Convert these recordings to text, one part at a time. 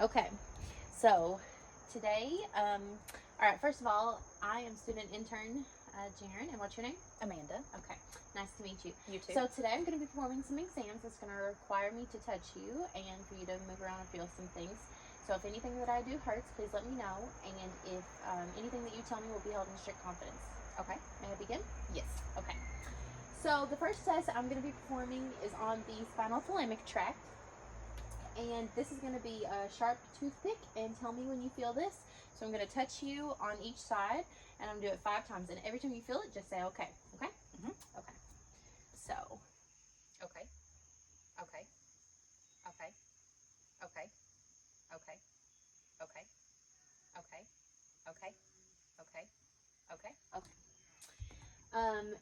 Okay, so today, all right, first of all, I am student intern Jaren, and what's your name? Amanda. Okay, nice to meet you. You too. So today I'm going to be performing some exams that's going to require me to touch you and for you to move around and feel some things. So if anything that I do hurts, please let me know, and if anything that you tell me will be held in strict confidence. Okay. May I begin? Yes. Okay. So the first test I'm going to be performing is on the spinal thalamic tract. And this is going to be a sharp toothpick, and tell me when you feel this. So I'm going to touch you on each side, and I'm going to do it 5 times. And every time you feel it, just say okay. Okay? Okay. So. Okay. Okay. Okay. Okay. Okay. Okay. Okay. Okay. Okay. Okay. Okay.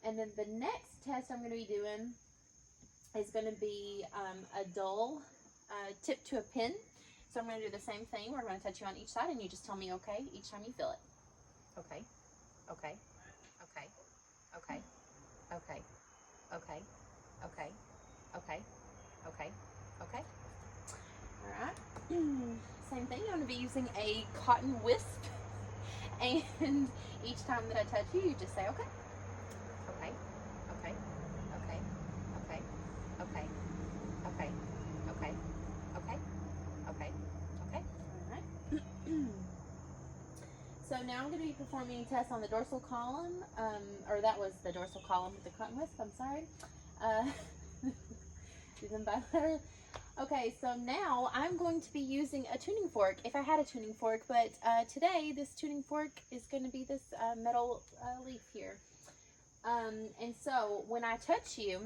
And then the next test I'm going to be doing is going to be a dull tip to a pin. So I'm going to do the same thing. We're going to touch you on each side, and you just tell me okay each time you feel it. Okay. Okay. Okay. Okay. Okay. Okay. Okay. Okay. Okay. Okay. All right. Same thing. I'm going to be using a cotton wisp, and each time that I touch you, you just say okay. Okay. Okay. Okay. Okay. Okay. Okay. Okay. Okay. Okay. Okay. All right. So now I'm going to be performing a test on the dorsal column, or that was the dorsal column with the cotton wisp. I'm sorry. Do them bilateral. Okay, so now I'm going to be using a tuning fork, if I had a tuning fork, but today this tuning fork is going to be this metal leaf here. And so when I touch you,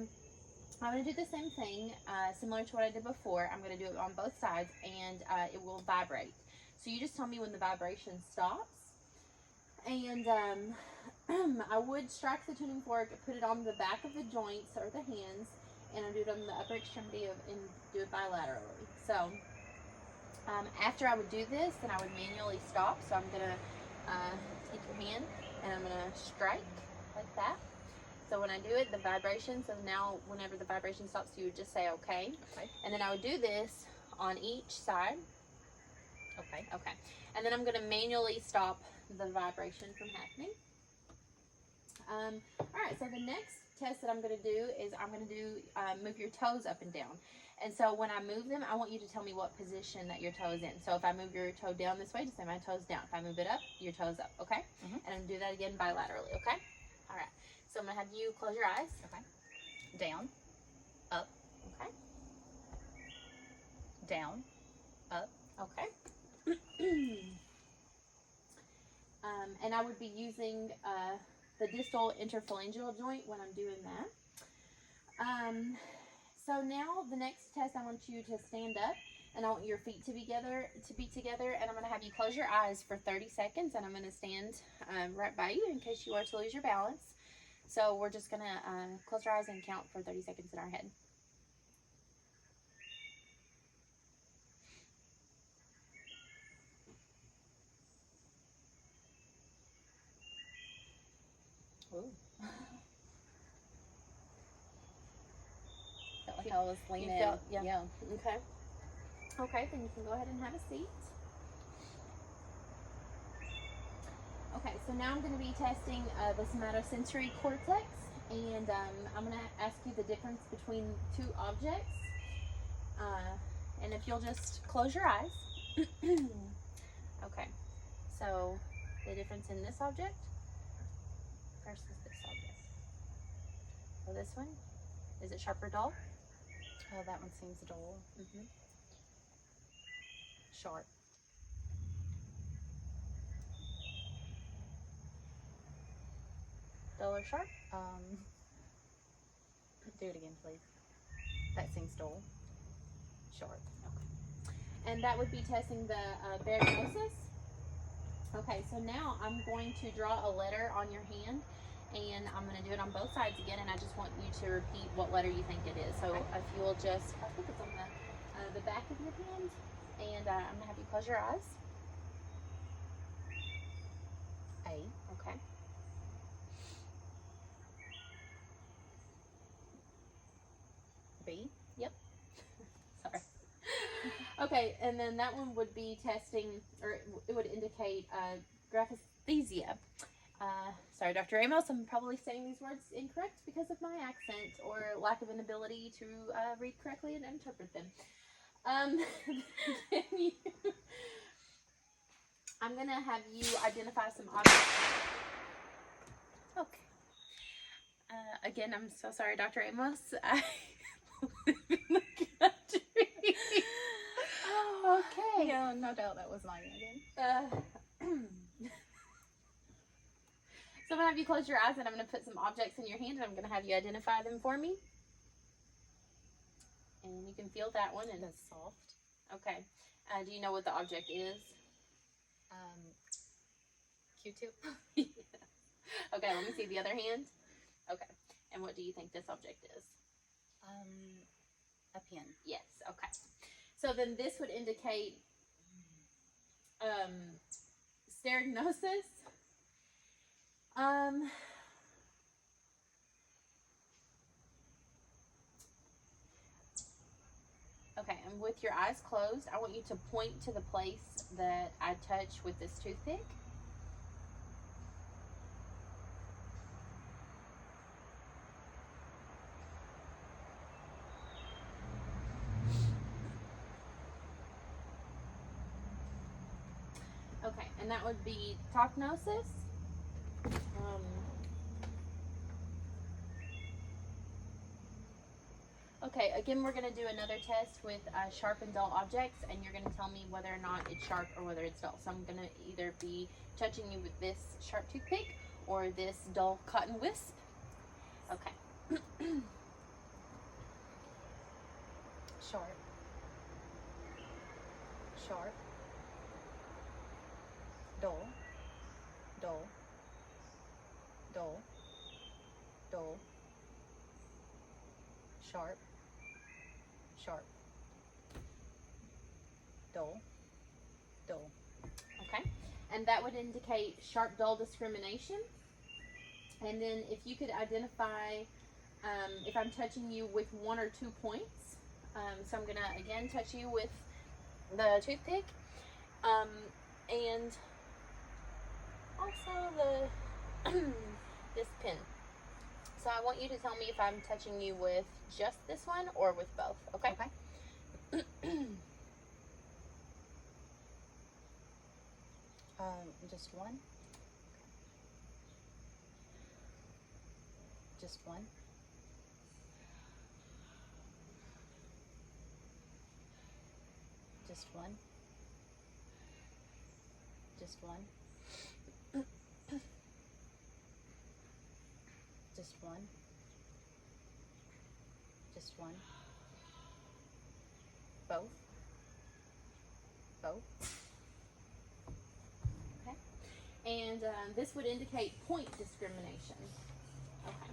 I'm going to do the same thing, similar to what I did before. I'm going to do it on both sides, and it will vibrate. So you just tell me when the vibration stops. And I would strike the tuning fork, put it on the back of the joints or the hands, and I'll do it on the upper extremity and do it bilaterally. So after I would do this, then I would manually stop. So I'm going to take your hand and I'm going to strike like that. So when I do it, the vibration, so now whenever the vibration stops, you would just say okay. Okay. And then I would do this on each side. Okay. Okay. And then I'm going to manually stop the vibration from happening. All right, so the next test that I'm going to do is I'm going to do move your toes up and down. And so when I move them, I want you to tell me what position that your toe is in. So if I move your toe down this way, just say my toe's down. If I move it up, your toe's up, okay? And I'm going to do that again bilaterally, okay? All right, so I'm going to have you close your eyes. Okay. Down, up, Okay. down, up. Okay. And I would be using the distal interphalangeal joint when I'm doing that. So now the next test, I want you to stand up, and I want your feet to be together, and I'm going to have you close your eyes for 30 seconds, and I'm going to stand right by you in case you are to lose your balance. So we're just going to close our eyes and count for 30 seconds in our head. Ooh. Felt like I was leaning. You felt, yeah. Yeah. Okay. Okay, then you can go ahead and have a seat. Okay, so now I'm going to be testing the somatosensory cortex, and I'm going to ask you the difference between two objects. And if you'll just close your eyes. Okay, so the difference in this object versus this object. So this one, is it sharp or dull? Oh, that one seems dull. Sharp. Dull or sharp? Do it again, please. That seems dull. Sharp. Okay. And that would be testing the barygonosis. Okay, so now I'm going to draw a letter on your hand, and I'm going to do it on both sides again, and I just want you to repeat what letter you think it is. So if you'll just, I think it's on the back of your hand, and I'm going to have you close your eyes. A. Okay. B. Yep. Sorry. Okay, and then that one would be testing, or it would indicate graphesthesia. Sorry, Dr. Amos, I'm probably saying these words incorrect because of my accent or lack of inability to read correctly and interpret them. Can you, I'm going to have you identify some objects. Okay. Again, I'm so sorry, Dr. Amos. I live in the country. Okay. Yeah, no doubt that was mine again. So I'm going to have you close your eyes and I'm going to put some objects in your hand and I'm going to have you identify them for me. And you can feel that one and That's soft. okay. Do you know what the object is? Q-tip. Yeah. Okay, let me see the other hand. Okay. And what do you think this object is? A pin. Yes, okay. So then this would indicate stereognosis. Okay, and with your eyes closed, I want you to point to the place that I touch with this toothpick. Okay, and that would be tachnosis. Okay, again, we're going to do another test with sharp and dull objects, and you're going to tell me whether or not it's sharp or whether it's dull. So I'm going to either be touching you with this sharp toothpick or this dull cotton wisp. Okay. Sharp. Sharp. Dull. Dull. Dull. Dull. Sharp. Sharp. Dull. Dull. Okay, and that would indicate sharp dull discrimination. And then if you could identify if I'm touching you with 1 or 2 points. So I'm going to again touch you with the toothpick and also the this pin. So I want you to tell me if I'm touching you with just this one or with both, okay? Okay. Just one. Just one. Just one. Just one. Just one. Just one. Both. Both. Okay. And this would indicate point discrimination. Okay.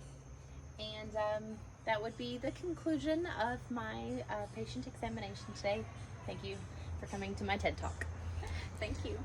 And that would be the conclusion of my patient examination today. Thank you for coming to my TED Talk. Thank you.